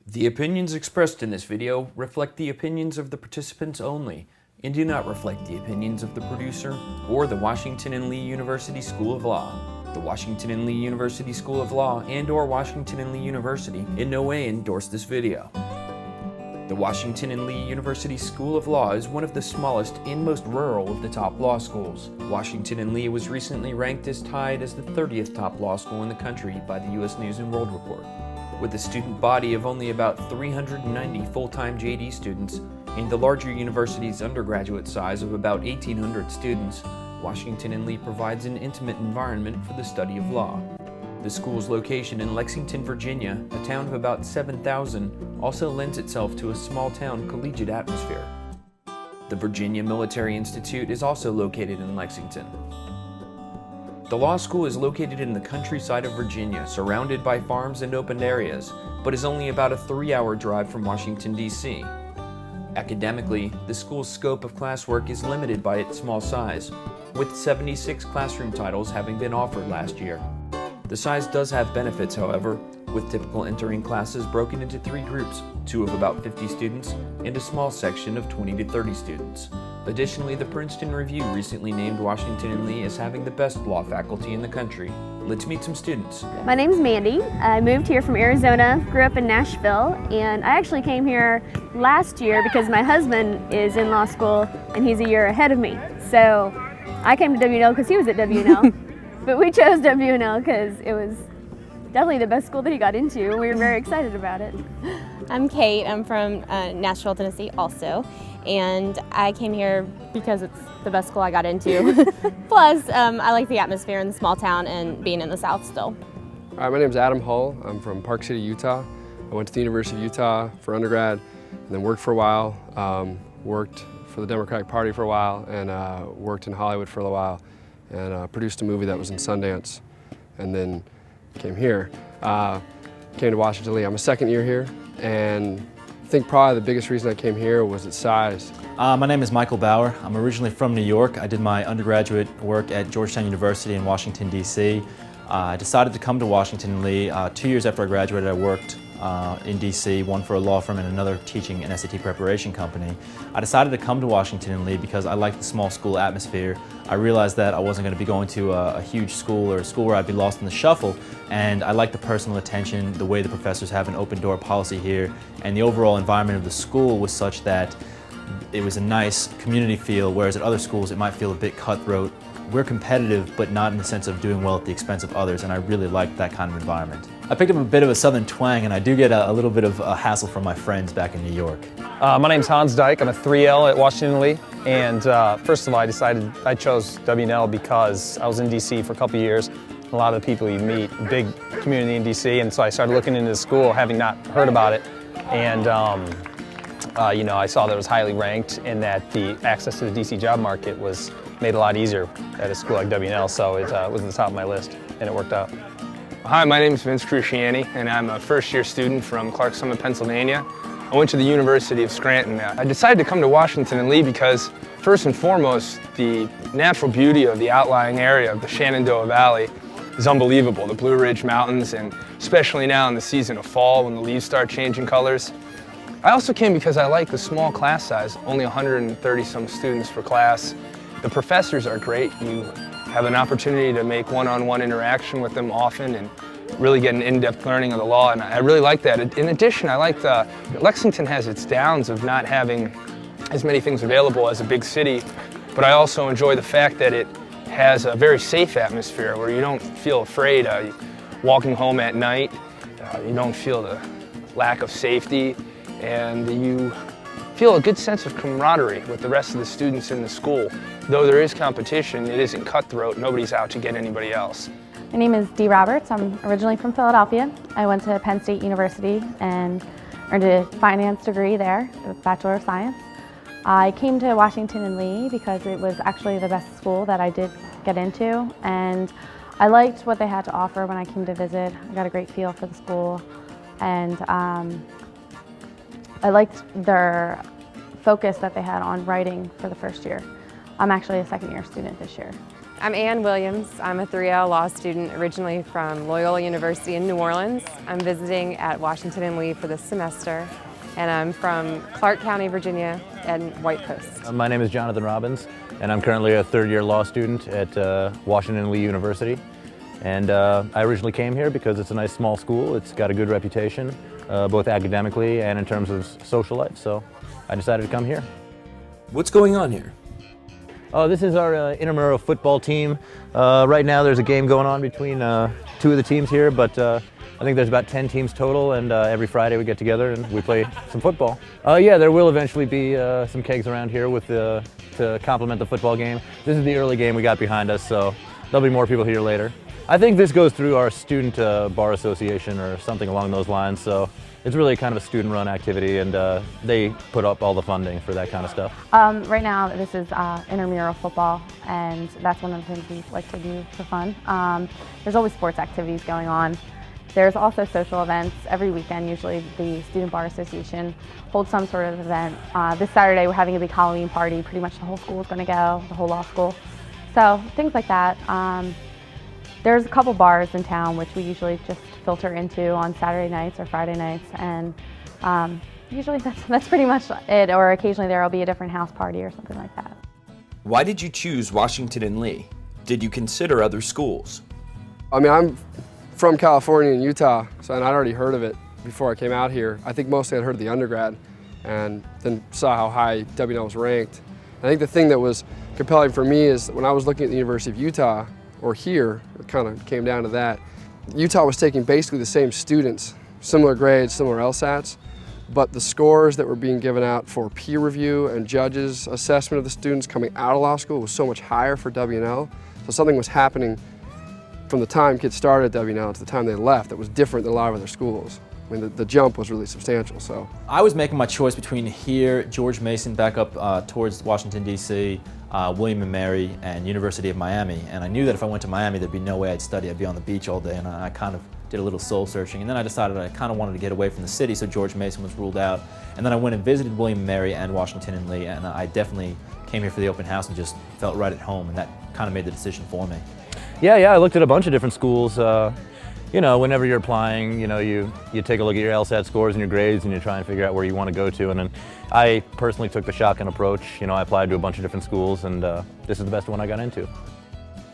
The opinions expressed in this video reflect the opinions of the participants only and do not reflect the opinions of the producer or the Washington and Lee University School of Law. The Washington and Lee University School of Law and/or Washington and Lee University in no way endorse this video. The Washington and Lee University School of Law is one of the smallest and most rural of the top law schools. Washington and Lee was recently ranked as tied as the 30th top law school in the country by the U.S. News & World Report. With a student body of only about 390 full-time JD students and the larger university's undergraduate size of about 1,800 students, Washington and Lee provides an intimate environment for the study of law. The school's location in Lexington, Virginia, a town of about 7,000, also lends itself to a small-town collegiate atmosphere. The Virginia Military Institute is also located in Lexington. The law school is located in the countryside of Virginia, surrounded by farms and open areas, but is only about a 3-hour drive from Washington, D.C. Academically, the school's scope of classwork is limited by its small size, with 76 classroom titles having been offered last year. The size does have benefits, however, with typical entering classes broken into 3 groups, 2 of about 50 students, and a small section of 20 to 30 students. Additionally, the Princeton Review recently named Washington and Lee as having the best law faculty in the country. Let's meet some students. My name's Mandy. I moved here from Arizona, grew up in Nashville, and I actually came here last year because my husband is in law school and he's a year ahead of me. So I came to W&L because he was at W&L. But we chose W&L because it was definitely the best school that he got into. We were very excited about it. I'm Kate. I'm from Nashville, Tennessee also. And I came here because it's the best school I got into. Plus, I like the atmosphere in the small town and being in the South still. Hi, my name is Adam Hull. I'm from Park City, Utah. I went to the University of Utah for undergrad and then worked for a while. Worked for the Democratic Party for a while and worked in Hollywood for a while. And produced a movie that was in Sundance, and then came here. Came to Washington Lee. I'm a second year here, and I think probably the biggest reason I came here was its size. My name is Michael Bauer. I'm originally from New York. I did my undergraduate work at Georgetown University in Washington, D.C. I decided to come to Washington Lee. 2 years after I graduated, I worked in D.C., one for a law firm and another teaching an SAT preparation company. I decided to come to Washington Lee because I liked the small school atmosphere. I realized that I wasn't going to be going to a huge school or a school where I'd be lost in the shuffle, and I liked the personal attention, the way the professors have an open door policy here, and the overall environment of the school was such that it was a nice community feel, whereas at other schools it might feel a bit cutthroat. We're competitive, but not in the sense of doing well at the expense of others, and I really liked that kind of environment. I picked up a bit of a southern twang, and I do get a little bit of a hassle from my friends back in New York. My name's Hans Dyke. I'm a 3L at Washington Lee, and first of all, I chose W&L because I was in DC for a couple years. A lot of the people you meet, big community in DC, and so I started looking into the school, having not heard about it, and I saw that it was highly ranked and that the access to the DC job market was made a lot easier at a school like W&L, so it was at the top of my list, and it worked out. Hi, my name is Vince Cruciani, and I'm a first-year student from Clark Summit, Pennsylvania. I went to the University of Scranton. I decided to come to Washington and Lee because, first and foremost, the natural beauty of the outlying area of the Shenandoah Valley is unbelievable. The Blue Ridge Mountains, and especially now in the season of fall when the leaves start changing colors. I also came because I like the small class size, only 130 some students per class. The professors are great. You have an opportunity to make one-on-one interaction with them often and really get an in-depth learning of the law, and I really like that. In addition, I like Lexington has its downs of not having as many things available as a big city, but I also enjoy the fact that it has a very safe atmosphere where you don't feel afraid walking home at night. You don't feel the lack of safety, and you feel a good sense of camaraderie with the rest of the students in the school. Though there is competition, it isn't cutthroat. Nobody's out to get anybody else. My name is Dee Roberts. I'm originally from Philadelphia. I went to Penn State University and earned a finance degree there, a Bachelor of Science. I came to Washington and Lee because it was actually the best school that I did get into, and I liked what they had to offer when I came to visit. I got a great feel for the school, and I liked their focus that they had on writing for the first year. I'm actually a second-year student this year. I'm Ann Williams. I'm a 3L law student originally from Loyola University in New Orleans. I'm visiting at Washington and Lee for this semester, and I'm from Clark County, Virginia, and White Coast. My name is Jonathan Robbins, and I'm currently a third-year law student at Washington and Lee University. And I originally came here because it's a nice small school. It's got a good reputation, both academically and in terms of social life, so I decided to come here. What's going on here? Oh, this is our intramural football team. Right now there's a game going on between two of the teams here, but I think there's about 10 teams total, and every Friday we get together and we play some football. Yeah, there will eventually be some kegs around here with to complement the football game. This is the early game we got behind us, so there'll be more people here later. I think this goes through our student bar association or something along those lines, so it's really kind of a student-run activity, and they put up all the funding for that kind of stuff. Right now, this is intramural football, and that's one of the things we like to do for fun. There's always sports activities going on. There's also social events. Every weekend, usually the Student Bar Association holds some sort of event. This Saturday, we're having a big Halloween party. Pretty much the whole school is going to go, the whole law school. So things like that. There's a couple bars in town which we usually just filter into on Saturday nights or Friday nights, and usually that's pretty much it, or occasionally there will be a different house party or something like that. Why did you choose Washington and Lee? Did you consider other schools? I mean, I'm from California and Utah, and I'd already heard of it before I came out here. I think mostly I'd heard of the undergrad and then saw how high W&L was ranked. I think the thing that was compelling for me is when I was looking at the University of Utah, or here, it kind of came down to that. Utah was taking basically the same students, similar grades, similar LSATs, but the scores that were being given out for peer review and judges' assessment of the students coming out of law school was so much higher for W&L. So something was happening from the time kids started at W&L to the time they left that was different than a lot of other schools. I mean, the jump was really substantial, so. I was making my choice between here, George Mason back up towards Washington, D.C., William & Mary, and University of Miami. And I knew that if I went to Miami, there'd be no way I'd study. I'd be on the beach all day, and I kind of did a little soul searching. And then I decided I kind of wanted to get away from the city, so George Mason was ruled out. And then I went and visited William & Mary and Washington and Lee, and I definitely came here for the open house and just felt right at home, and that kind of made the decision for me. Yeah, I looked at a bunch of different schools. You know, whenever you're applying, you know, you take a look at your LSAT scores and your grades and you try and figure out where you want to go to. And then I personally took the shotgun approach. You know, I applied to a bunch of different schools, and this is the best one I got into.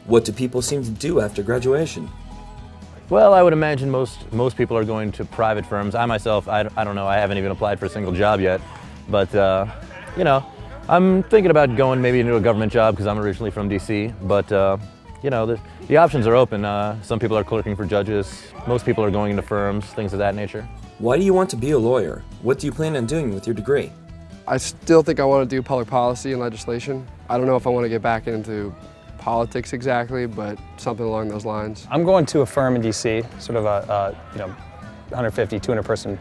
What do people seem to do after graduation? Well, I would imagine most people are going to private firms. I myself, I don't know, I haven't even applied for a single job yet. But, you know, I'm thinking about going maybe into a government job because I'm originally from DC. But, you know, the options are open. Some people are clerking for judges. Most people are going into firms, things of that nature. Why do you want to be a lawyer? What do you plan on doing with your degree? I still think I want to do public policy and legislation. I don't know if I want to get back into politics exactly, but something along those lines. I'm going to a firm in DC, sort of a 150, 200 person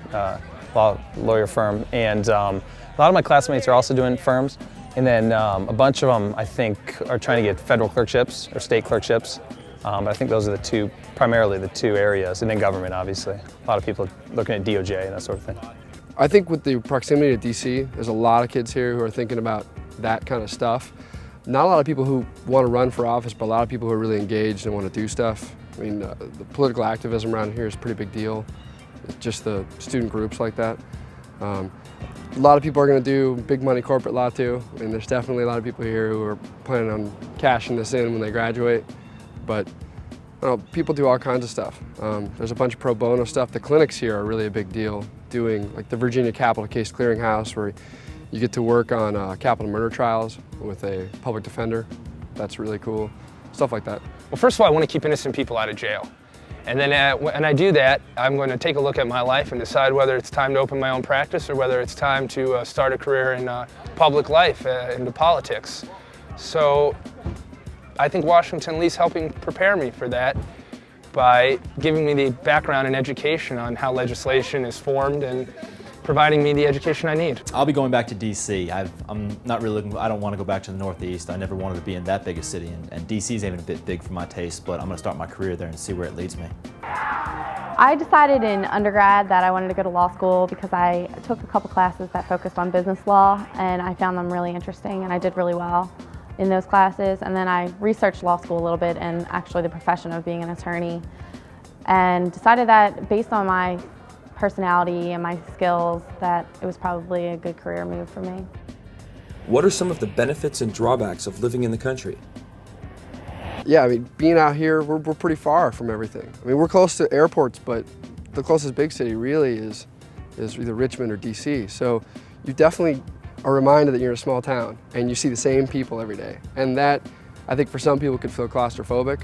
lawyer firm, and a lot of my classmates are also doing firms. And then a bunch of them, I think, are trying to get federal clerkships or state clerkships. But I think those are primarily the two areas, and then government, obviously. A lot of people are looking at DOJ and that sort of thing. I think with the proximity to DC, there's a lot of kids here who are thinking about that kind of stuff. Not a lot of people who want to run for office, but a lot of people who are really engaged and want to do stuff. I mean, the political activism around here is a pretty big deal. Just the student groups like that. A lot of people are going to do big money corporate law too. I mean, there's definitely a lot of people here who are planning on cashing this in when they graduate. But people do all kinds of stuff. There's a bunch of pro bono stuff. The clinics here are really a big deal, doing like the Virginia Capital Case Clearinghouse, where you get to work on capital murder trials with a public defender. That's really cool. Stuff like that. Well, first of all, I want to keep innocent people out of jail. And then when I do that, I'm going to take a look at my life and decide whether it's time to open my own practice or whether it's time to start a career in public life, into politics. So I think Washington Lee's helping prepare me for that by giving me the background and education on how legislation is formed and providing me the education I need. I'll be going back to DC. I'm not really looking, I don't want to go back to the Northeast. I never wanted to be in that big a city, and DC's even a bit big for my taste, but I'm going to start my career there and see where it leads me. I decided in undergrad that I wanted to go to law school because I took a couple classes that focused on business law, and I found them really interesting, and I did really well in those classes, and then I researched law school a little bit and actually the profession of being an attorney, and decided that based on my personality and my skills that it was probably a good career move for me. What are some of the benefits and drawbacks of living in the country? Yeah, I mean, being out here, we're pretty far from everything. I mean, we're close to airports, but the closest big city really is either Richmond or DC. So you definitely are reminded that you're in a small town and you see the same people every day. And that, I think for some people could feel claustrophobic,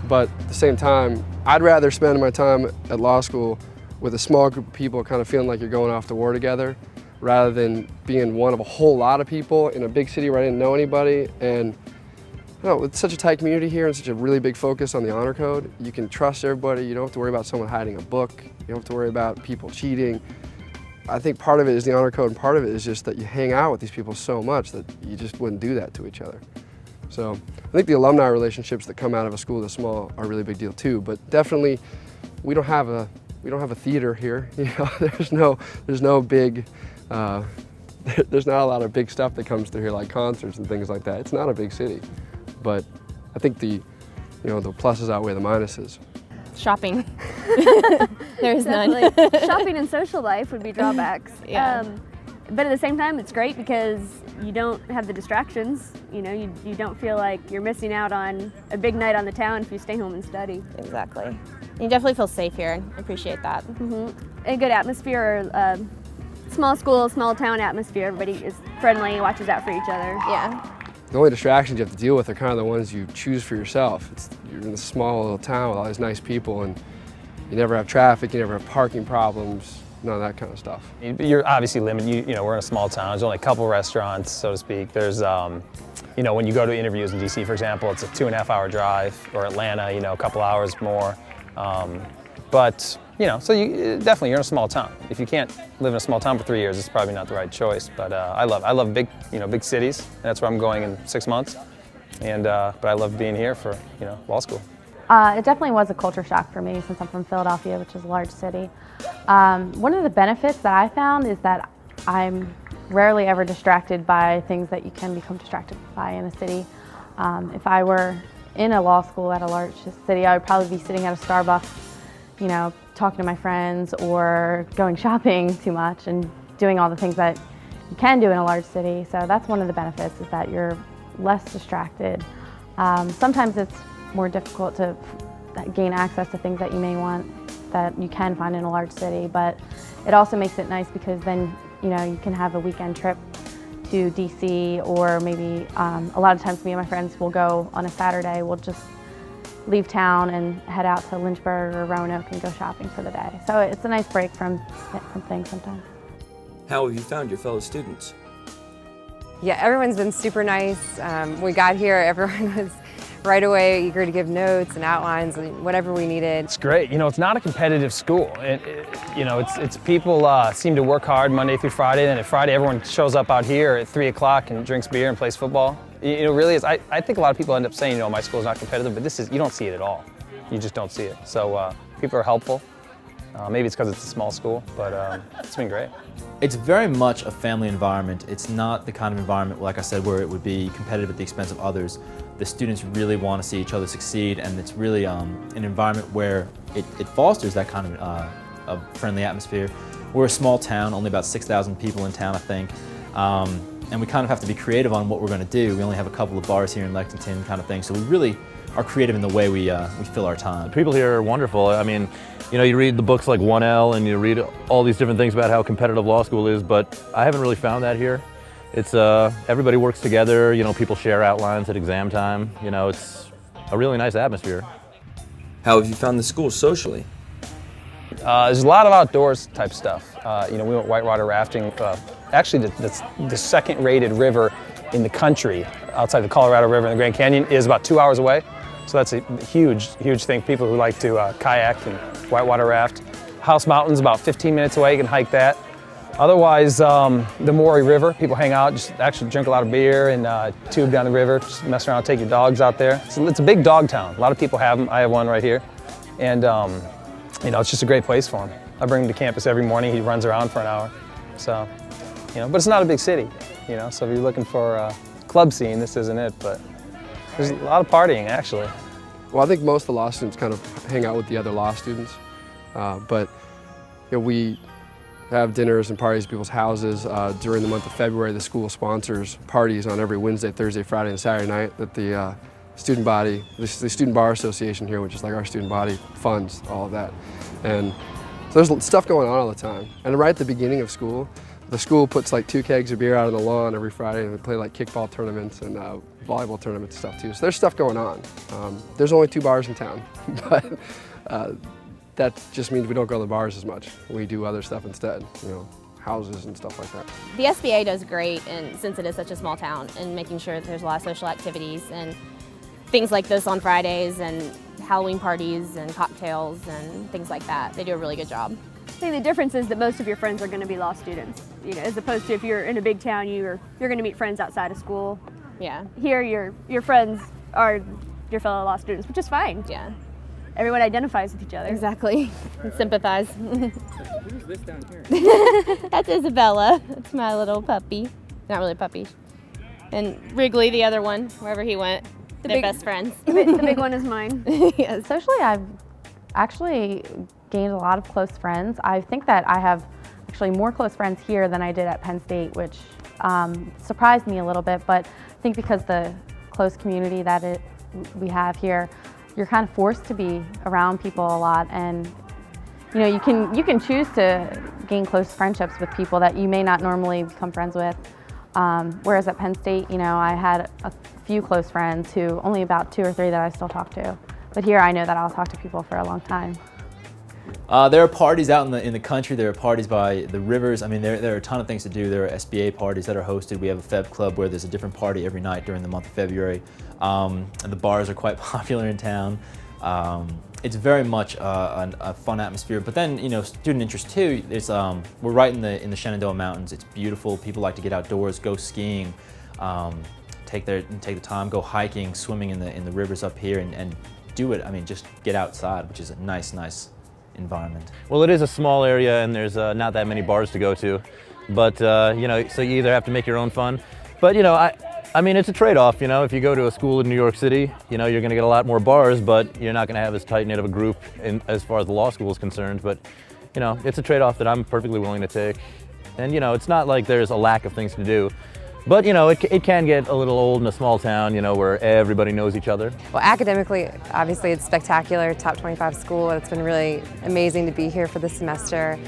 but at the same time, I'd rather spend my time at law school with a small group of people kind of feeling like you're going off to war together, rather than being one of a whole lot of people in a big city where I didn't know anybody. And with such a tight community here and such a really big focus on the honor code, you can trust everybody. You don't have to worry about someone hiding a book. You don't have to worry about people cheating. I think part of it is the honor code, and part of it is just that you hang out with these people so much that you just wouldn't do that to each other. So I think the alumni relationships that come out of a school this small are a really big deal too. But definitely, we don't have a theater here. You know, there's no big. There's not a lot of big stuff that comes through here, like concerts and things like that. It's not a big city. But I think the pluses outweigh the minuses. Shopping. There's none. Shopping and social life would be drawbacks. Yeah. But at the same time, it's great because you don't have the distractions. You know, you don't feel like you're missing out on a big night on the town if you stay home and study. Exactly. You definitely feel safe here. I appreciate that. A good atmosphere, small school, small town atmosphere. Everybody is friendly, watches out for each other. Yeah. The only distractions you have to deal with are kind of the ones you choose for yourself. You're in a small little town with all these nice people, and you never have traffic, you never have parking problems, none of that kind of stuff. You're obviously limited. You know, we're in a small town. There's only a couple restaurants, so to speak. There's, you know, when you go to interviews in DC, for example, it's a 2.5-hour drive, or Atlanta, you know, a couple hours more. But you know, so definitely you're in a small town. If you can't live in a small town for 3 years, it's probably not the right choice. But I love big cities, and that's where I'm going in 6 months. And but I love being here for law school. It definitely was a culture shock for me since I'm from Philadelphia, which is a large city. One of the benefits that I found is that I'm rarely ever distracted by things that you can become distracted by in a city. If I were in a law school at a large city, I would probably be sitting at a Starbucks, you know, talking to my friends or going shopping too much and doing all the things that you can do in a large city. So that's one of the benefits, is that you're less distracted. Sometimes it's more difficult to gain access to things that you may want that you can find in a large city, but it also makes it nice because then you can have a weekend trip to DC, or maybe a lot of times me and my friends will go on a Saturday. We'll just leave town and head out to Lynchburg or Roanoke and go shopping for the day. So it's a nice break from things sometimes. How have you found your fellow students? Yeah, everyone's been super nice. We got here, everyone was right away eager to give notes and outlines and whatever we needed. It's great. You know, it's not a competitive school. It's people seem to work hard Monday through Friday, and at Friday everyone shows up out here at 3 o'clock and drinks beer and plays football. Really is. I think a lot of people end up saying, my school's not competitive, but you don't see it at all. You just don't see it. So people are helpful. Maybe it's because it's a small school, but it's been great. It's very much a family environment. It's not the kind of environment, like I said, where it would be competitive at the expense of others. The students really want to see each other succeed, and it's really an environment where it fosters that kind of a friendly atmosphere. We're a small town, only about 6,000 people in town, I think. And we kind of have to be creative on what we're going to do. We only have a couple of bars here in Lexington, kind of thing. So we really are creative in the way we fill our time. People here are wonderful. I mean, you read the books like W&L and you read all these different things about how competitive law school is, but I haven't really found that here. It's everybody works together. People share outlines at exam time. It's a really nice atmosphere. How have you found the school socially? There's a lot of outdoors type stuff. We went whitewater rafting. Actually, the second-rated river in the country, outside the Colorado River in the Grand Canyon, is about 2 hours away. So that's a huge thing. People who like to kayak and whitewater raft. House Mountain's about 15 minutes away. You can hike that. Otherwise, the Maury River, people hang out, just actually drink a lot of beer and tube down the river, just mess around, take your dogs out there. It's a big dog town. A lot of people have them. I have one right here. And it's just a great place for him. I bring him to campus every morning. He runs around for an hour. So, but it's not a big city, so if you're looking for club scene, this isn't it, but there's a lot of partying actually. Well, I think most of the law students kind of hang out with the other law students, but we have dinners and parties at people's houses. During the month of February, the school sponsors parties on every Wednesday, Thursday, Friday, and Saturday night that the student body, the Student Bar Association here, which is like our student body, funds all of that. And so there's stuff going on all the time. And right at the beginning of school, the school puts like 2 kegs of beer out on the lawn every Friday, and they play like kickball tournaments and volleyball tournaments and stuff too. So there's stuff going on. There's only 2 bars in town, but that just means we don't go to the bars as much. We do other stuff instead, houses and stuff like that. The SBA does great, and since it is such a small town, and making sure that there's a lot of social activities and things like this on Fridays and Halloween parties and cocktails and things like that. They do a really good job. I think the difference is that most of your friends are going to be law students, as opposed to if you're in a big town, you're going to meet friends outside of school. Yeah. Here, your friends are your fellow law students, which is fine. Yeah. Everyone identifies with each other. Exactly. And sympathize. Who's this down here? That's Isabella. That's my little puppy. Not really a puppy. And Wrigley, the other one, wherever he went. They're best friends. The big one is mine. Yes. Socially, I've actually gained a lot of close friends. I think that I have actually more close friends here than I did at Penn State, which surprised me a little bit, but I think because the close community that we have here, you're kind of forced to be around people a lot, and you can choose to gain close friendships with people that you may not normally become friends with. Whereas at Penn State, I had a few close friends who, only about 2 or 3 that I still talk to. But here I know that I'll talk to people for a long time. There are parties out in the country. There are parties by the rivers. I mean, there are a ton of things to do. There are SBA parties that are hosted. We have a Feb Club where there's a different party every night during the month of February. And the bars are quite popular in town. It's very much a fun atmosphere. But then, student interest too. It's we're right in the Shenandoah Mountains. It's beautiful. People like to get outdoors, go skiing, take the time, go hiking, swimming in the rivers up here, and do it. I mean, just get outside, which is a nice environment. Well, it is a small area, and there's not that many bars to go to, but so you either have to make your own fun. But I mean, it's a trade-off. If you go to a school in New York City, you're going to get a lot more bars, but you're not going to have as tight-knit of a group as far as the law school is concerned. But it's a trade-off that I'm perfectly willing to take. And it's not like there's a lack of things to do. But it can get a little old in a small town, where everybody knows each other. Well, academically, obviously it's spectacular, top 25 school. It's been really amazing to be here for this semester.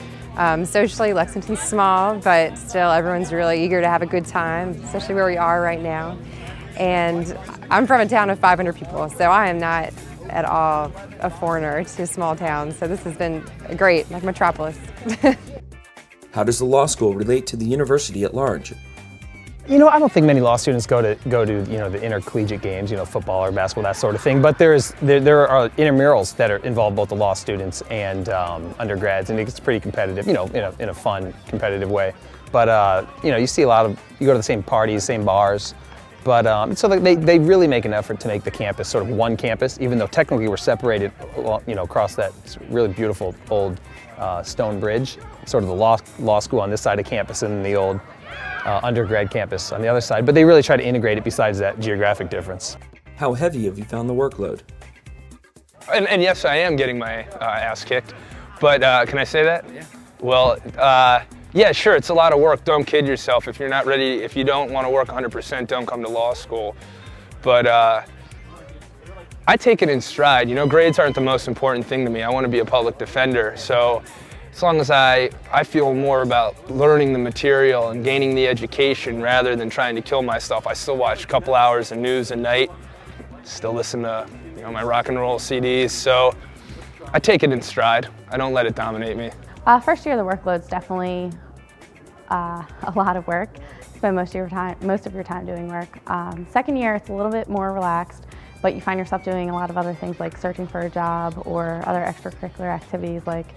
Socially, Lexington's small, but still everyone's really eager to have a good time, especially where we are right now. And I'm from a town of 500 people, so I am not at all a foreigner to a small town. So this has been great, like metropolis. How does the law school relate to the university at large? I don't think many law students go to the intercollegiate games, football or basketball, that sort of thing. But there are intramurals that are involve both the law students and undergrads, and it's pretty competitive, in a fun, competitive way. But you see you go to the same parties, same bars. But so they really make an effort to make the campus sort of one campus, even though technically we're separated, across that really beautiful old stone bridge, sort of the law school on this side of campus and then the old undergrad campus on the other side, but they really try to integrate it besides that geographic difference. How heavy have you found the workload? And yes, I am getting my ass kicked, but can I say that? Yeah. Well, yeah, sure, it's a lot of work. Don't kid yourself. If you're not ready, if you don't want to work 100%, don't come to law school. But I take it in stride. Grades aren't the most important thing to me. I want to be a public defender, so as long as I feel more about learning the material and gaining the education rather than trying to kill myself. I still watch a couple hours of news a night, still listen to my rock and roll CDs, so I take it in stride. I don't let it dominate me. First year, the workload's definitely a lot of work. You spend most of your time doing work. Second year, it's a little bit more relaxed, but you find yourself doing a lot of other things like searching for a job or other extracurricular activities like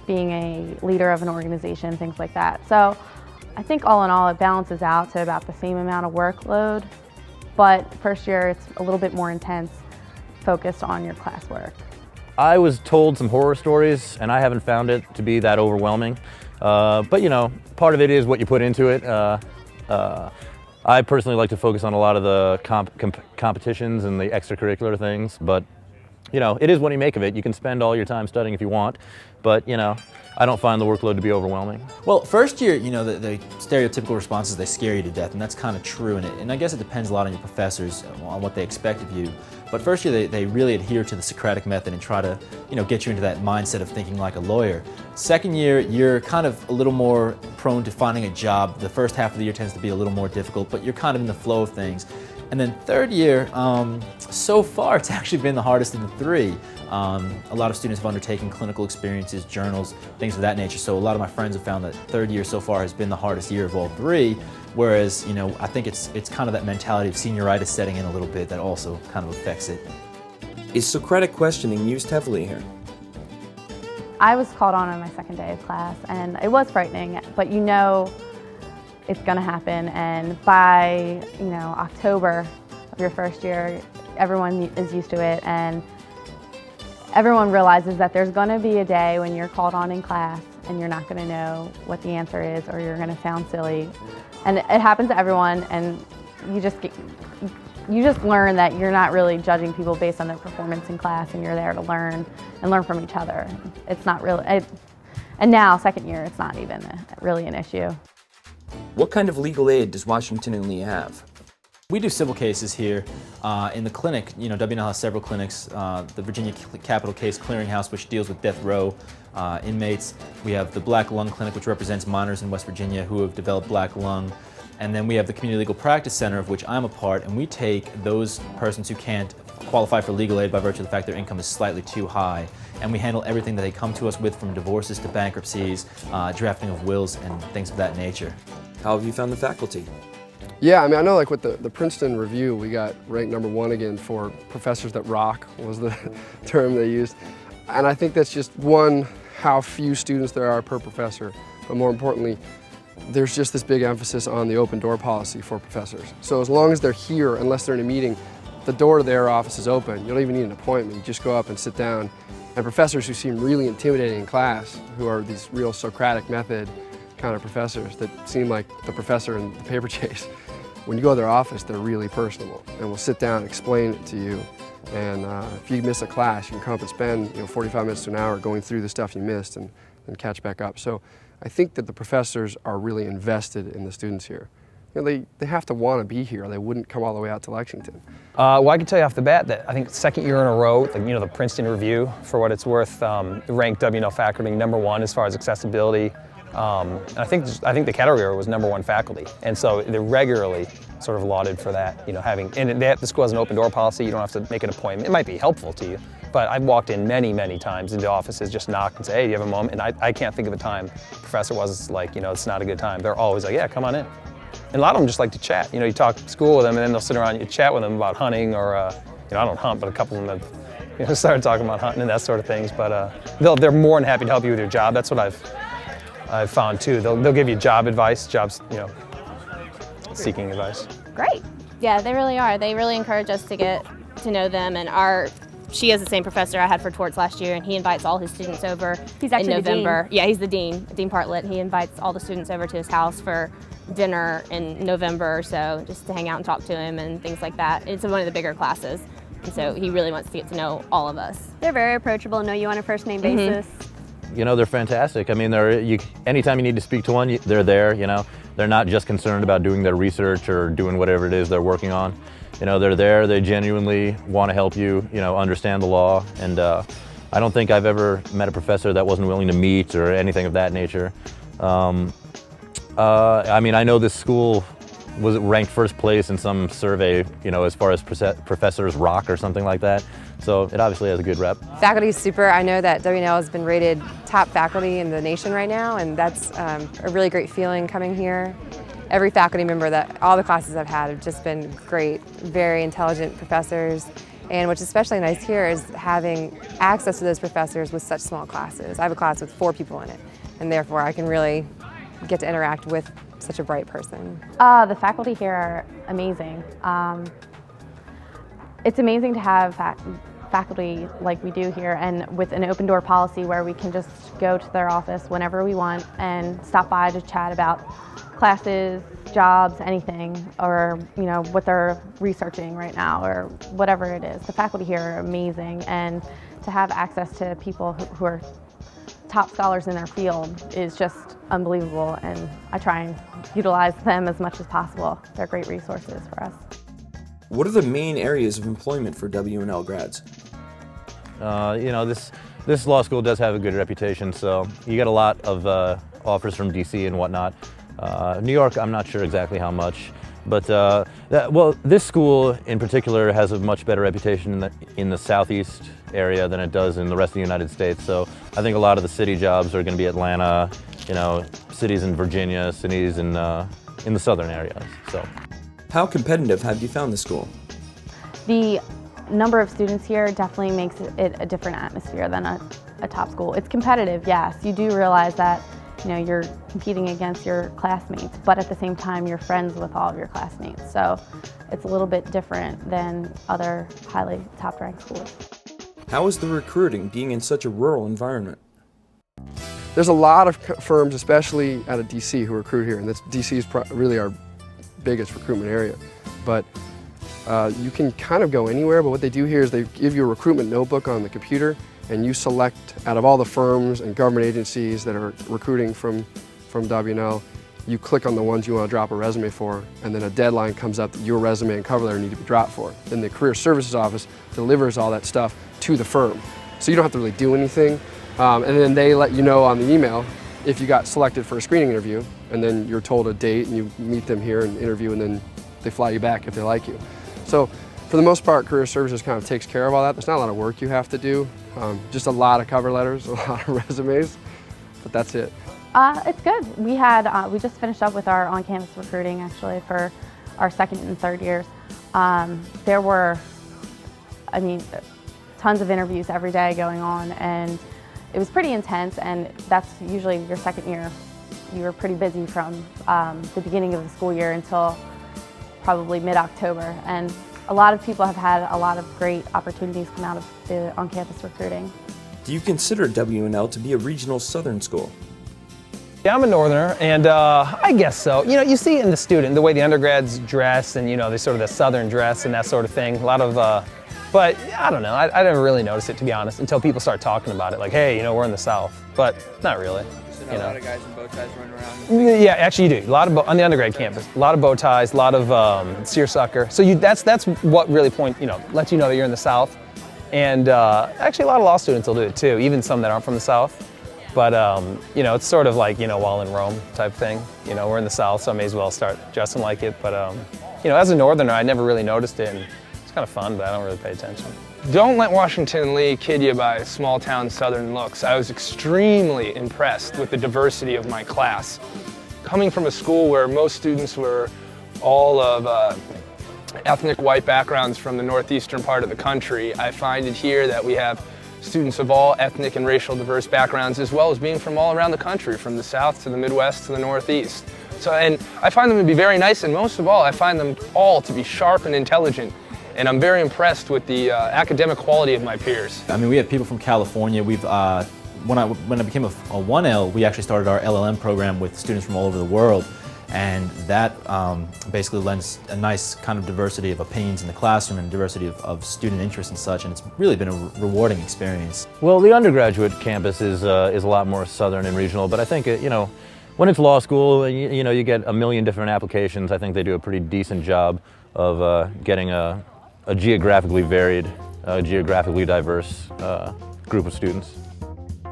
being a leader of an organization, things like that. So I think all in all, it balances out to about the same amount of workload, but first year it's a little bit more intense, focused on your classwork. I was told some horror stories, and I haven't found it to be that overwhelming. But part of it is what you put into it. I personally like to focus on a lot of the competitions and the extracurricular things, but you know, it is what you make of it. You can spend all your time studying if you want, but you know, I don't find the workload to be overwhelming. Well, first year, you know, the stereotypical responses, they scare you to death, and that's kind of true, and I guess it depends a lot on your professors, on what they expect of you. But first year, they really adhere to the Socratic method and try to, you know, get you into that mindset of thinking like a lawyer. Second year, you're kind of a little more prone to finding a job. The first half of the year tends to be a little more difficult, but you're kind of in the flow of things. And then third year, so far, it's actually been the hardest of the three. A lot of students have undertaken clinical experiences, journals, things of that nature. So a lot of my friends have found that third year so far has been the hardest year of all three. Whereas, you know, I think it's kind of that mentality of senioritis setting in a little bit that also kind of affects it. Is Socratic questioning used heavily here? I was called on my second day of class, and it was frightening, but you know it's going to happen, and by, you know, October of your first year, everyone is used to it, and everyone realizes that there's going to be a day when you're called on in class and you're not going to know what the answer is, or you're going to sound silly. And it happens to everyone, and you just learn that you're not really judging people based on their performance in class, and you're there to learn and learn from each other. It's not really, and now, second year, it's not even really an issue. What kind of legal aid does Washington and Lee have? We do civil cases here. In the clinic, you know, W&L has several clinics. The Virginia Capital Case Clearinghouse, which deals with death row inmates. We have the Black Lung Clinic, which represents minors in West Virginia who have developed black lung. And then we have the Community Legal Practice Center, of which I'm a part, and we take those persons who can't qualify for legal aid by virtue of the fact their income is slightly too high. And we handle everything that they come to us with, from divorces to bankruptcies, drafting of wills, and things of that nature. How have you found the faculty? Yeah, I mean, I know like with the Princeton review, we got ranked #1 again for professors that rock, was the term they used. And I think that's just one, how few students there are per professor, but more importantly, there's just this big emphasis on the open door policy for professors. So as long as they're here, unless they're in a meeting, the door to their office is open. You don't even need an appointment. You just go up and sit down. And professors who seem really intimidating in class, who are these real Socratic method kind of professors that seem like the professor in the paper chase, when you go to their office, they're really personable and will sit down and explain it to you. And if you miss a class, you can come up and spend 45 minutes to an hour going through the stuff you missed and catch back up. So I think that the professors are really invested in the students here. You know, they have to want to be here. They wouldn't come all the way out to Lexington. Well, I can tell you off the bat that I think second year in a row, the Princeton Review, for what it's worth, ranked W&L faculty #1 as far as accessibility. And I think the category was #1 faculty, and so they're regularly sort of lauded for that. You know, the school has an open door policy. You don't have to make an appointment. It might be helpful to you, but I've walked in many times into offices, just knock and say, "Hey, do you have a moment?" And I can't think of a time professor was like, it's not a good time. They're always like, "Yeah, come on in." And a lot of them just like to chat. You talk school with them, and then they'll sit around, you chat with them about hunting, or I don't hunt, but a couple of them have started talking about hunting and that sort of things. But they're more than happy to help you with your job. That's what I've found too. They'll give you job advice, seeking advice. Great. Yeah, they really are. They really encourage us to get to know them, and she is the same professor I had for torts last year, and he invites all his students over He's actually in November. the dean. Yeah, he's the dean, Dean Bartlett. He invites all the students over to his house for dinner in November or so, just to hang out and talk to him and things like that. It's one of the bigger classes, and so he really wants to get to know all of us. They're very approachable, know you on a first name basis. They're fantastic. I mean, anytime you need to speak to one, they're there. They're not just concerned about doing their research or doing whatever it is they're working on. They're there. They genuinely want to help you, understand the law. And I don't think I've ever met a professor that wasn't willing to meet or anything of that nature. I mean, I know this school was ranked first place in some survey, as far as professors rock or something like that. So it obviously has a good rep. Faculty is super. I know that W&L has been rated top faculty in the nation right now, and that's a really great feeling coming here. Every faculty member all the classes I've had have just been great, very intelligent professors. And what's especially nice here is having access to those professors with such small classes. I have a class with 4 people in it, and therefore I can really get to interact with such a bright person. The faculty here are amazing. It's amazing to have faculty like we do here, and with an open door policy where we can just go to their office whenever we want and stop by to chat about classes, jobs, anything, or what they're researching right now or whatever it is. The faculty here are amazing, and to have access to people who are top scholars in their field is just unbelievable, and I try and utilize them as much as possible. They're great resources for us. What are the main areas of employment for W&L grads? This law school does have a good reputation, so you get a lot of offers from DC and whatnot. New York, I'm not sure exactly how much, but this school in particular has a much better reputation in the southeast area than it does in the rest of the United States. So I think a lot of the city jobs are going to be Atlanta, cities in Virginia, cities in the southern areas. So, how competitive have you found the school? The number of students here definitely makes it a different atmosphere than a top school. It's competitive, yes. You do realize that you're competing against your classmates, but at the same time you're friends with all of your classmates. So it's a little bit different than other highly top-ranked schools. How is the recruiting being in such a rural environment? There's a lot of firms, especially out of DC, who recruit here, and DC is really our biggest recruitment area. But you can kind of go anywhere, but what they do here is they give you a recruitment notebook on the computer, and you select out of all the firms and government agencies that are recruiting from W&L, you click on the ones you want to drop a resume for, and then a deadline comes up that your resume and cover letter need to be dropped for. Then the Career Services Office delivers all that stuff to the firm. So you don't have to really do anything. And then they let you know on the email if you got selected for a screening interview, and then you're told a date and you meet them here and interview, and then they fly you back if they like you. So for the most part, Career Services kind of takes care of all that. There's not a lot of work you have to do, just a lot of cover letters, a lot of resumes, but that's it. It's good. We just finished up with our on-campus recruiting actually for our second and third years. There were, tons of interviews every day going on, and it was pretty intense, and that's usually your second year. You were pretty busy from the beginning of the school year until probably mid-October, and a lot of people have had a lot of great opportunities come out of the on-campus recruiting. Do you consider W&L to be a regional southern school? Yeah, I'm a northerner, and I guess so. You see it in the way the undergrads dress, and they sort of the southern dress and that sort of thing. A lot of, but I don't know, I never really noticed it, to be honest, until people start talking about it, like, hey, we're in the South, but not really. A lot of guys in bow ties running around? Yeah, actually you do. A lot of on the undergrad campus, a lot of bow ties, a lot of seersucker. So that's what really lets you know that you're in the South. And actually a lot of law students will do it too, even some that aren't from the South. But it's sort of like while in Rome type thing. We're in the South, so I may as well start dressing like it. But as a northerner, I never really noticed it, and it's kind of fun, but I don't really pay attention. Don't let Washington Lee kid you by small town southern looks. I was extremely impressed with the diversity of my class. Coming from a school where most students were all of ethnic white backgrounds from the northeastern part of the country, I find it here that we have students of all ethnic and racial diverse backgrounds, as well as being from all around the country, from the South to the Midwest to the Northeast. And I find them to be very nice, and most of all, I find them all to be sharp and intelligent. And I'm very impressed with the academic quality of my peers. We have people from California. When I became a 1L, we actually started our LLM program with students from all over the world. And that basically lends a nice kind of diversity of opinions in the classroom and diversity of student interests and such, and it's really been a rewarding experience. Well, the undergraduate campus is a lot more southern and regional, but I think, when it's law school, you get a million different applications. I think they do a pretty decent job of getting a geographically varied, geographically diverse group of students.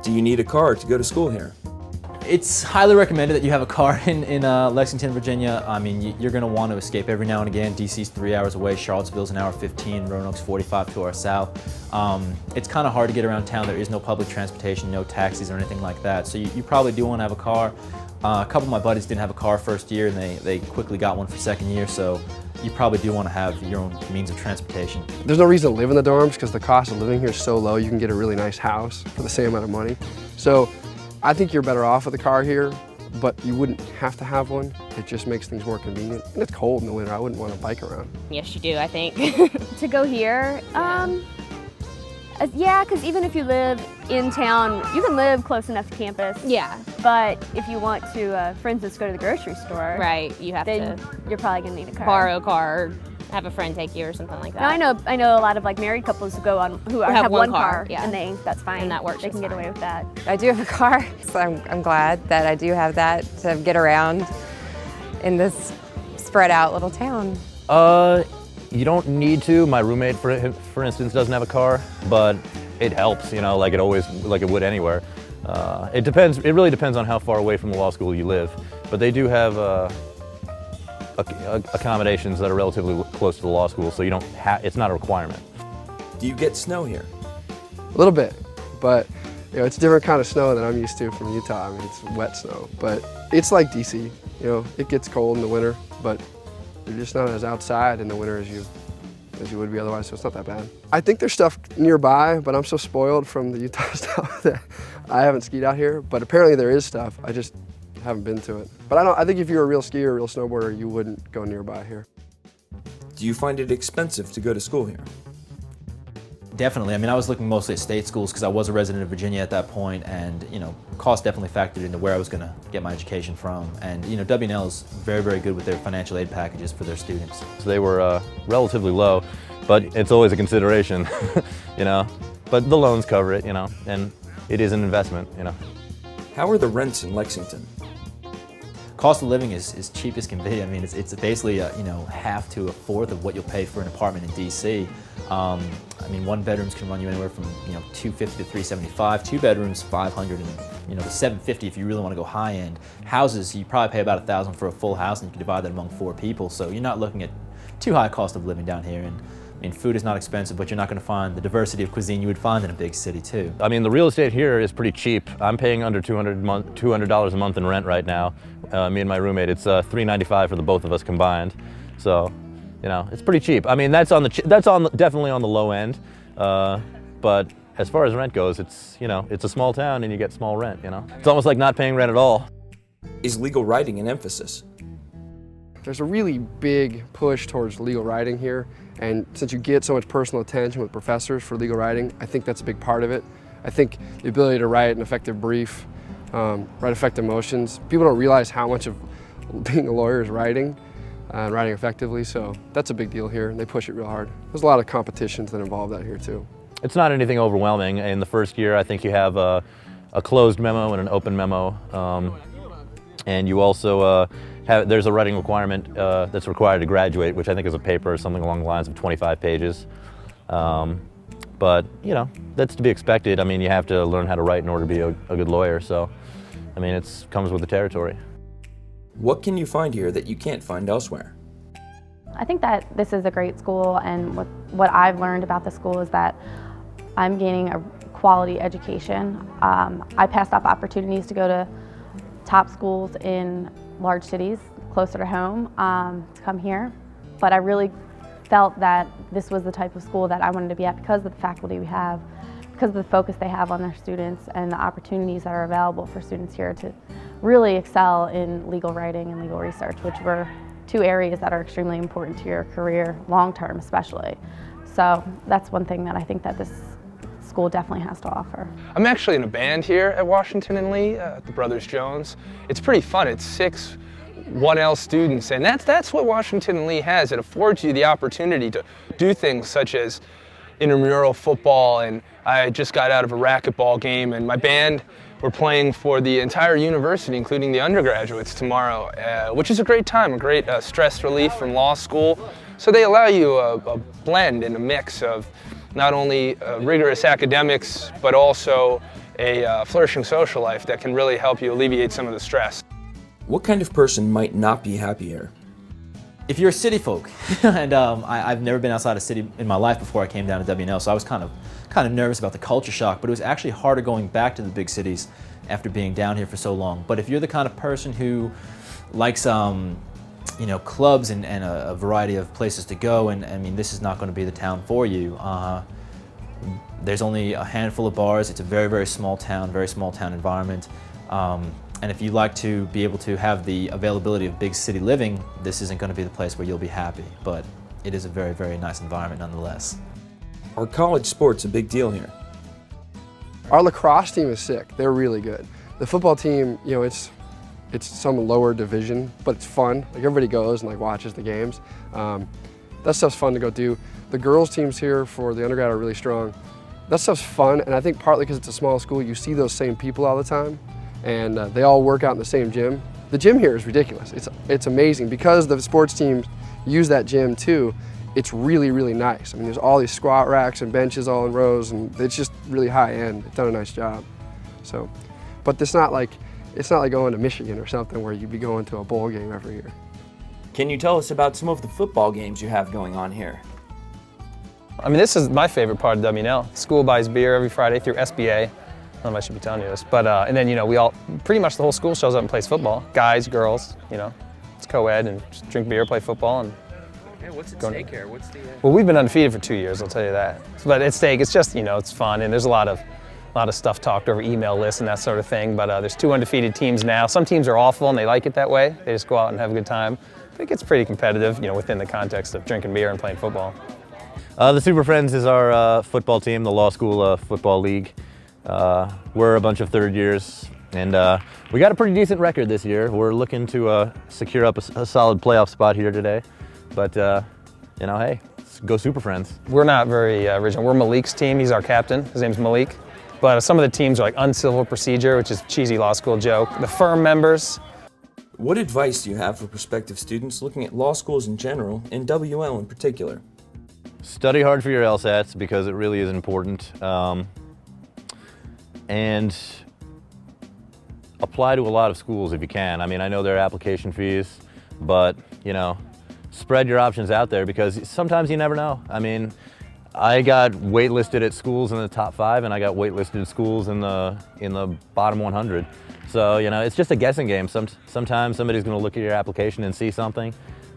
Do you need a car to go to school here? It's highly recommended that you have a car in Lexington, Virginia. You're going to want to escape every now and again. DC's 3 hours away, Charlottesville's an hour 15, Roanoke's 45 to our south. It's kind of hard to get around town. There is no public transportation, no taxis or anything like that. So you probably do want to have a car. A couple of my buddies didn't have a car first year, and they quickly got one for second year. So you probably do want to have your own means of transportation. There's no reason to live in the dorms because the cost of living here is so low. You can get a really nice house for the same amount of money. So I think you're better off with a car here, but you wouldn't have to have one. It just makes things more convenient. And it's cold in the winter. I wouldn't want to bike around. Yes, you do, I think. To go here, Yeah, because even if you live in town, you can live close enough to campus. Yeah. But if you want to, for instance, go to the grocery store, Right, you have then to you're probably gonna need a car. borrow a car, or have a friend take you or something like that. Now I know a lot of like married couples who have one car, yeah. and that's fine. And that works They can just get away fine. with that. I do have a car, so I'm glad that I do have that to get around in this spread out little town. You don't need to. My roommate, for instance, doesn't have a car, but it helps, you know, like it would anywhere. It depends. It really depends on how far away from the law school you live. But they do have accommodations that are relatively close to the law school, so you don't it's not a requirement. Do you get snow here? A little bit, but you know, it's a different kind of snow than I'm used to from Utah. I mean, it's wet snow, but it's like DC. You know, it gets cold in the winter, but you're just not as outside in the winter as you would be otherwise, so it's not that bad. I think there's stuff nearby, but I'm so spoiled from the Utah stuff that I haven't skied out here, but apparently there is stuff. I just haven't been to it. But I think if you're a real skier, a real snowboarder, you wouldn't go nearby here. Do you find it expensive to go to school here? Definitely. I mean, I was looking mostly at state schools because I was a resident of Virginia at that point, and you know, cost definitely factored into where I was going to get my education from. And you know, W&L is very, very good with their financial aid packages for their students. So they were relatively low, but it's always a consideration, you know. But the loans cover it, you know, and it is an investment, you know. How are the rents in Lexington? Cost of living is cheap as can be. I mean, it's basically you know, half to a fourth of what you'll pay for an apartment in DC. I mean, one bedrooms can run you anywhere from, you know, $250 to $375. Two bedrooms, $500, and you know, to $750 if you really want to go high end. Houses, you probably pay about $1,000 for a full house, and you can divide that among 4 people. So you're not looking at too high cost of living down here. And I mean, food is not expensive, but you're not going to find the diversity of cuisine you would find in a big city too. I mean, the real estate here is pretty cheap. I'm paying under $200 a month in rent right now. Me and my roommate, it's $395 for the both of us combined. So, you know, it's pretty cheap. I mean, that's definitely on the low end. But as far as rent goes, it's, you know, it's a small town and you get small rent, you know. It's almost like not paying rent at all. Is legal writing an emphasis? There's a really big push towards legal writing here, and since you get so much personal attention with professors for legal writing, I think that's a big part of it. I think the ability to write an effective brief, write effective motions, people don't realize how much of being a lawyer is writing, and writing effectively, so that's a big deal here, and they push it real hard. There's a lot of competitions that involve that here too. It's not anything overwhelming. In the first year, I think you have a closed memo and an open memo, and you also there's a writing requirement that's required to graduate, which I think is a paper or something along the lines of 25 pages. But, you know, that's to be expected. I mean, you have to learn how to write in order to be a good lawyer, so, I mean, it comes with the territory. What can you find here that you can't find elsewhere? I think that this is a great school, and what I've learned about the school is that I'm gaining a quality education. I passed up opportunities to go to top schools in large cities closer to home to come here, but I really felt that this was the type of school that I wanted to be at because of the faculty we have, because of the focus they have on their students and the opportunities that are available for students here to really excel in legal writing and legal research, which were 2 areas that are extremely important to your career long term especially. So that's one thing that I think that this school definitely has to offer. I'm actually in a band here at Washington and Lee, at the Brothers Jones. It's pretty fun. It's 6 W&L students, and that's what Washington and Lee has. It affords you the opportunity to do things such as intramural football, and I just got out of a racquetball game, and my band, we're playing for the entire university, including the undergraduates tomorrow, which is a great time, a great stress relief from law school. So they allow you a blend and a mix of not only rigorous academics, but also a flourishing social life that can really help you alleviate some of the stress. What kind of person might not be happy here? If you're a city folk, and I've never been outside a city in my life before I came down to W&L, so I was kind of nervous about the culture shock, but it was actually harder going back to the big cities after being down here for so long. But if you're the kind of person who likes you know, clubs and a variety of places to go, and I mean, this is not going to be the town for you. There's only a handful of bars. It's a very, very small town environment. And if you like to be able to have the availability of big city living, this isn't going to be the place where you'll be happy. But it is a very, very nice environment nonetheless. Are college sports a big deal here? Our lacrosse team is sick. They're really good. The football team, you know, it's some lower division, but it's fun. Like everybody goes and like watches the games. That stuff's fun to go do. The girls teams here for the undergrad are really strong. That stuff's fun, and I think partly because it's a small school, you see those same people all the time, and they all work out in the same gym. The gym here is ridiculous. It's amazing. Because the sports teams use that gym too, it's really, really nice. I mean, there's all these squat racks and benches all in rows, and it's just really high end. They've done a nice job. So, but it's not like going to Michigan or something where you'd be going to a bowl game every year. Can you tell us about some of the football games you have going on here? I mean, this is my favorite part of W&L. School buys beer every Friday through SBA. I don't know if I should be telling you this, but and then, you know, we all, pretty much the whole school shows up and plays football. Guys, girls, you know, it's co-ed, and just drink beer, play football, and Yeah, what's at stake here? What's the? Well, we've been undefeated for 2 years, I'll tell you that. But at stake, it's just, you know, it's fun, and there's a lot of stuff talked over email lists and that sort of thing. But there's 2 undefeated teams now. Some teams are awful and they like it that way. They just go out and have a good time. I think it's pretty competitive, you know, within the context of drinking beer and playing football. The Super Friends is our football team, the law school football league. We're a bunch of third years, and we got a pretty decent record this year. We're looking to secure up a solid playoff spot here today. But, you know, hey, let's go Super Friends. We're not very original. We're Malik's team. He's our captain. His name's Malik. But some of the teams are like uncivil procedure, which is a cheesy law school joke. The firm members. What advice do you have for prospective students looking at law schools in general and W&L in particular? Study hard for your LSATs because it really is important. And apply to a lot of schools if you can. I mean, I know there are application fees, but, you know, spread your options out there because sometimes you never know. I mean, I got waitlisted at schools in the top 5, and I got waitlisted at schools in the bottom 100. So, you know, it's just a guessing game. Sometimes somebody's going to look at your application and see something.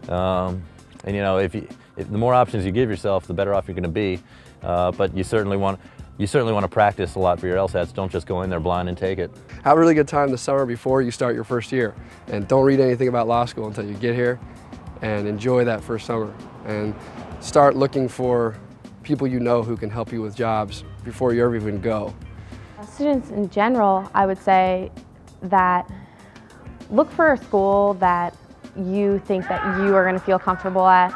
And, you know, if the more options you give yourself, the better off you're going to be. But you certainly want to practice a lot for your LSATs. Don't just go in there blind and take it. Have a really good time this summer before you start your first year. And don't read anything about law school until you get here, and enjoy that first summer. And start looking for people you know who can help you with jobs before you ever even go. Students in general, I would say that look for a school that you think that you are going to feel comfortable at,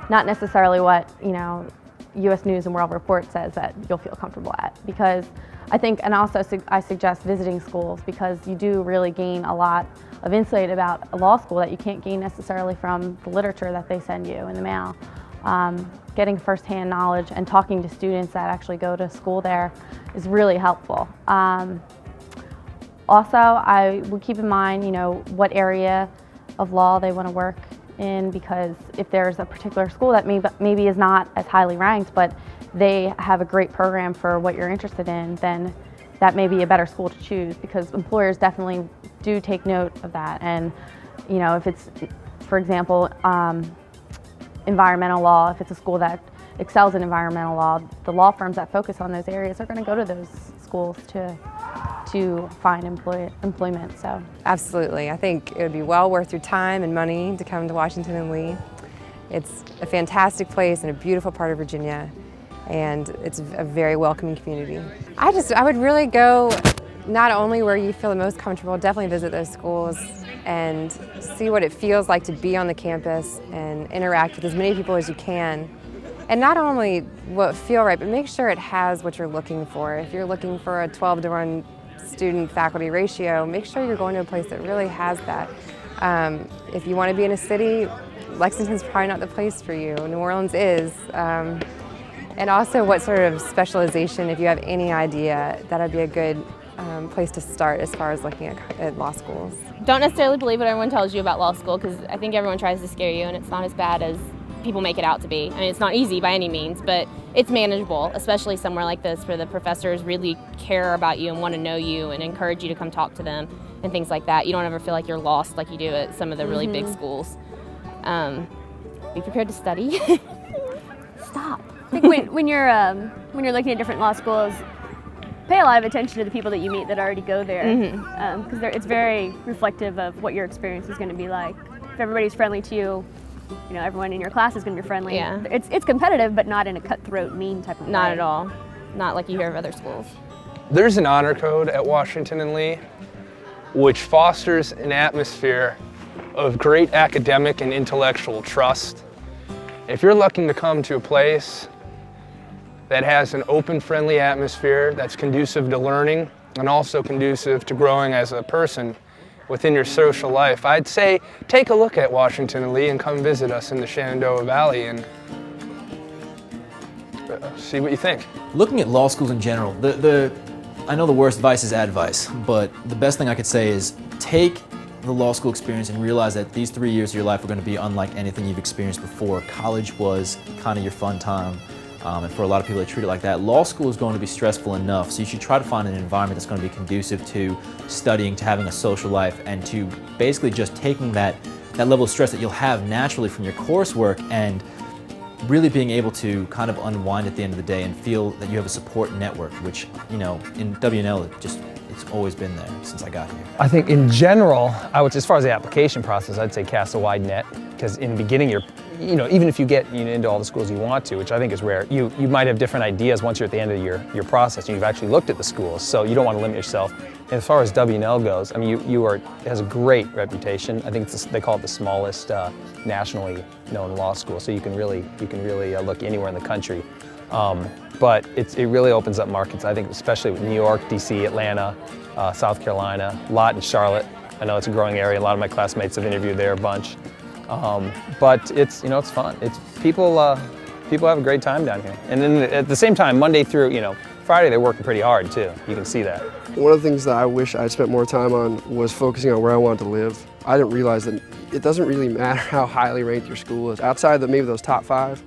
not necessarily what, you know, U.S. News and World Report says that you'll feel comfortable at. Because I think, and also I suggest visiting schools because you do really gain a lot of insight about a law school that you can't gain necessarily from the literature that they send you in the mail. Getting firsthand knowledge and talking to students that actually go to school there is really helpful. Also, I would keep in mind, you know, what area of law they want to work in, because if there's a particular school that maybe is not as highly ranked, but they have a great program for what you're interested in, then that may be a better school to choose, because employers definitely do take note of that. And, you know, if it's, for example, environmental law, if it's a school that excels in environmental law, the law firms that focus on those areas are going to go to those schools to find employment. So Absolutely. I think it would be well worth your time and money to come to Washington and Lee. It's a fantastic place in a beautiful part of Virginia, and it's a very welcoming community. I would really go not only where you feel the most comfortable, definitely visit those schools and see what it feels like to be on the campus and interact with as many people as you can. And not only will it feel right, but make sure it has what you're looking for. If you're looking for a 12-to-1 student-faculty ratio, make sure you're going to a place that really has that. If you want to be in a city, Lexington's probably not the place for you. New Orleans is. And also what sort of specialization, if you have any idea, that would be a good place to start as far as looking at law schools. Don't necessarily believe what everyone tells you about law school, because I think everyone tries to scare you, and it's not as bad as people make it out to be. I mean, it's not easy by any means, but it's manageable, especially somewhere like this where the professors really care about you and want to know you and encourage you to come talk to them and things like that. You don't ever feel like you're lost like you do at some of the really big schools. Be prepared to study. Stop. I think when you're looking at different law schools, pay a lot of attention to the people that you meet that already go there, because it's very reflective of what your experience is going to be like. If everybody's friendly to you, you know, everyone in your class is going to be friendly. Yeah. It's competitive, but not in a cutthroat, mean type of way. Not at all. Not like you hear of other schools. There's an honor code at Washington and Lee, which fosters an atmosphere of great academic and intellectual trust. If you're looking to come to a place that has an open, friendly atmosphere that's conducive to learning and also conducive to growing as a person within your social life, I'd say take a look at Washington and Lee and come visit us in the Shenandoah Valley and see what you think. Looking at law schools in general, I know the worst advice is advice, but the best thing I could say is take the law school experience and realize that these 3 years of your life are going to be unlike anything you've experienced before. College was kind of your fun time, and for a lot of people they treat it like that. Law school is going to be stressful enough, so you should try to find an environment that's going to be conducive to studying, to having a social life, and to basically just taking that level of stress that you'll have naturally from your coursework and really being able to kind of unwind at the end of the day and feel that you have a support network, which, you know, in W&L it's always been there since I got here. I think in general, as far as the application process, I'd say cast a wide net, because in the beginning even if you get into all the schools you want to, which I think is rare, you might have different ideas once you're at the end of your process and you've actually looked at the schools, so you don't want to limit yourself. And as far as W&L goes, I mean, it has a great reputation. I think they call it the smallest nationally known law school, so you can really look anywhere in the country. But it really opens up markets, I think, especially with New York, DC, Atlanta, South Carolina, a lot in Charlotte. I know it's a growing area. A lot of my classmates have interviewed there a bunch. But it's fun. People have a great time down here. And then at the same time, Monday through Friday, they're working pretty hard too. You can see that. One of the things that I wish I'd spent more time on was focusing on where I wanted to live. I didn't realize that it doesn't really matter how highly ranked your school is. Outside of maybe those top 5,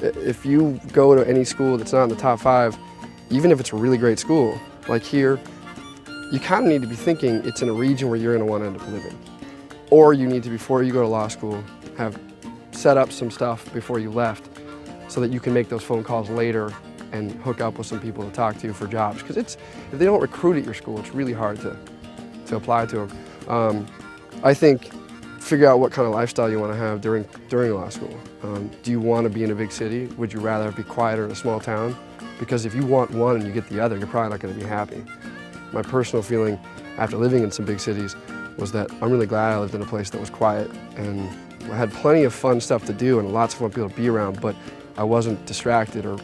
if you go to any school that's not in the top 5, even if it's a really great school, like here, you kind of need to be thinking it's in a region where you're going to want to end up living. Or you need to, before you go to law school, have set up some stuff before you left so that you can make those phone calls later and hook up with some people to talk to for jobs. Because if they don't recruit at your school, it's really hard to apply to them. I think figure out what kind of lifestyle you want to have during law school. Do you want to be in a big city? Would you rather be quieter in a small town? Because if you want one and you get the other, you're probably not going to be happy. My personal feeling after living in some big cities was that I'm really glad I lived in a place that was quiet, and I had plenty of fun stuff to do and lots of fun people to be around, but I wasn't distracted or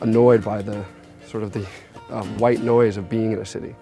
annoyed by the sort of the white noise of being in a city.